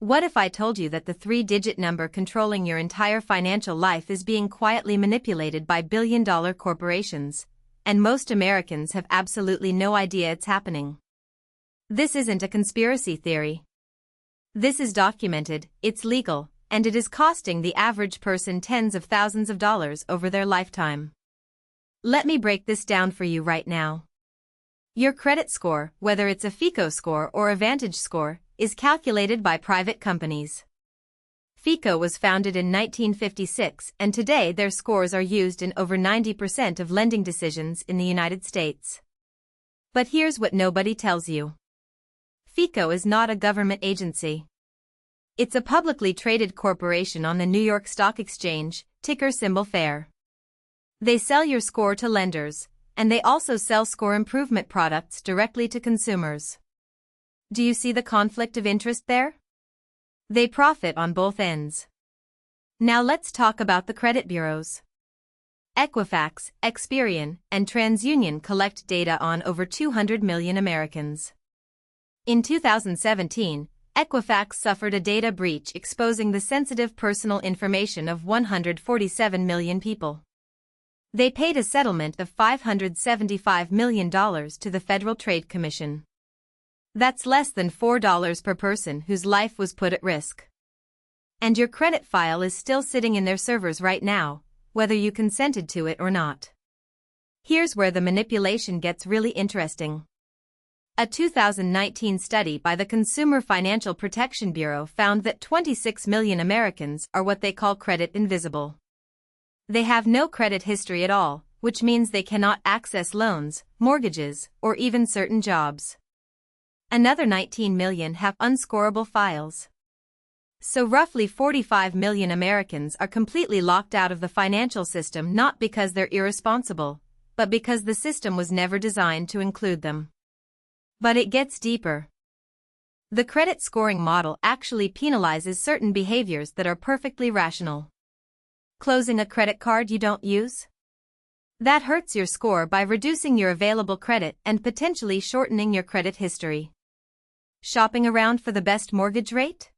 What if I told you that the three-digit number controlling your entire financial life is being quietly manipulated by billion-dollar corporations, and most Americans have absolutely no idea it's happening? This isn't a conspiracy theory. This is documented, it's legal, and it is costing the average person tens of thousands of dollars over their lifetime. Let me break this down for you right now. Your credit score, whether it's a FICO score or a Vantage score, is calculated by private companies. FICO was founded in 1956, and today their scores are used in over 90% of lending decisions in the United States. But here's what nobody tells you. FICO is not a government agency. It's a publicly traded corporation on the New York Stock Exchange, ticker symbol FAIR. They sell your score to lenders, and they also sell score improvement products directly to consumers. Do you see the conflict of interest there? They profit on both ends. Now let's talk about the credit bureaus. Equifax, Experian, and TransUnion collect data on over 200 million Americans. In 2017, Equifax suffered a data breach exposing the sensitive personal information of 147 million people. They paid a settlement of $575 million to the Federal Trade Commission. That's less than $4 per person whose life was put at risk. And your credit file is still sitting in their servers right now, whether you consented to it or not. Here's where the manipulation gets really interesting. A 2019 study by the Consumer Financial Protection Bureau found that 26 million Americans are what they call credit invisible. They have no credit history at all, which means they cannot access loans, mortgages, or even certain jobs. Another 19 million have unscorable files. So roughly 45 million Americans are completely locked out of the financial system, not because they're irresponsible, but because the system was never designed to include them. But it gets deeper. The credit scoring model actually penalizes certain behaviors that are perfectly rational. Closing a credit card you don't use? That hurts your score by reducing your available credit and potentially shortening your credit history. Shopping around for the best mortgage rate?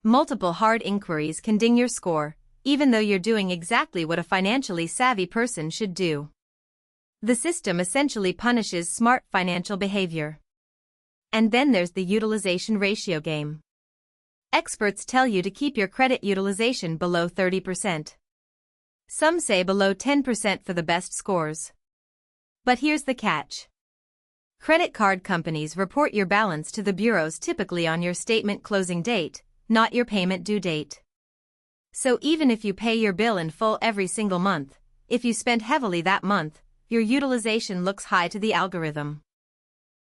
Multiple hard inquiries can ding your score, even though you're doing exactly what a financially savvy person should do. The system essentially punishes smart financial behavior. And then there's the utilization ratio game. Experts tell you to keep your credit utilization below 30%. Some say below 10% for the best scores. But here's the catch. Credit card companies report your balance to the bureaus typically on your statement closing date, not your payment due date. So even if you pay your bill in full every single month, if you spend heavily that month, your utilization looks high to the algorithm.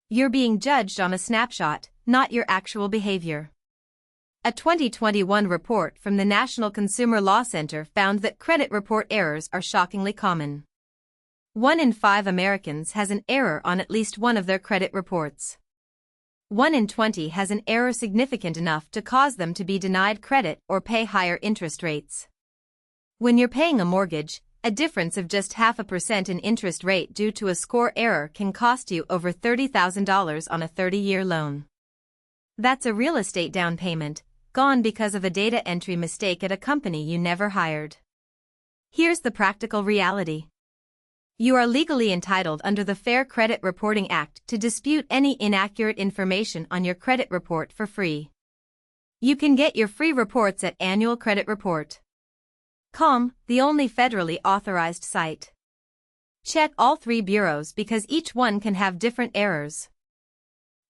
You're being judged on a snapshot, not your actual behavior. A 2021 report from the National Consumer Law Center found that credit report errors are shockingly common. 1 in 5 Americans has an error on at least one of their credit reports. 1 in 20 has an error significant enough to cause them to be denied credit or pay higher interest rates. When you're paying a mortgage, a difference of just 0.5% in interest rate due to a score error can cost you over $30,000 on a 30-year loan. That's a real estate down payment, gone because of a data entry mistake at a company you never hired. Here's the practical reality. You are legally entitled under the Fair Credit Reporting Act to dispute any inaccurate information on your credit report for free. You can get your free reports at annualcreditreport.com, the only federally authorized site. Check all 3 bureaus because each one can have different errors.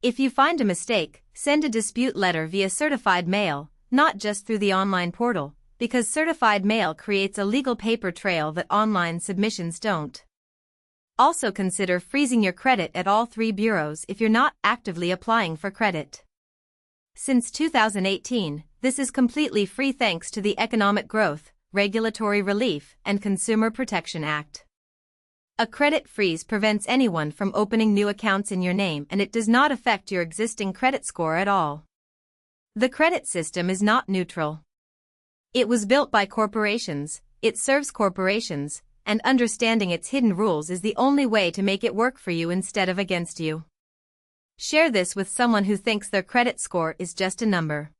If you find a mistake, send a dispute letter via certified mail, not just through the online portal, because certified mail creates a legal paper trail that online submissions don't. Also consider freezing your credit at all 3 bureaus if you're not actively applying for credit. Since 2018, this is completely free thanks to the Economic Growth, Regulatory Relief, and Consumer Protection Act. A credit freeze prevents anyone from opening new accounts in your name, and it does not affect your existing credit score at all. The credit system is not neutral. It was built by corporations, it serves corporations, and understanding its hidden rules is the only way to make it work for you instead of against you. Share this with someone who thinks their credit score is just a number.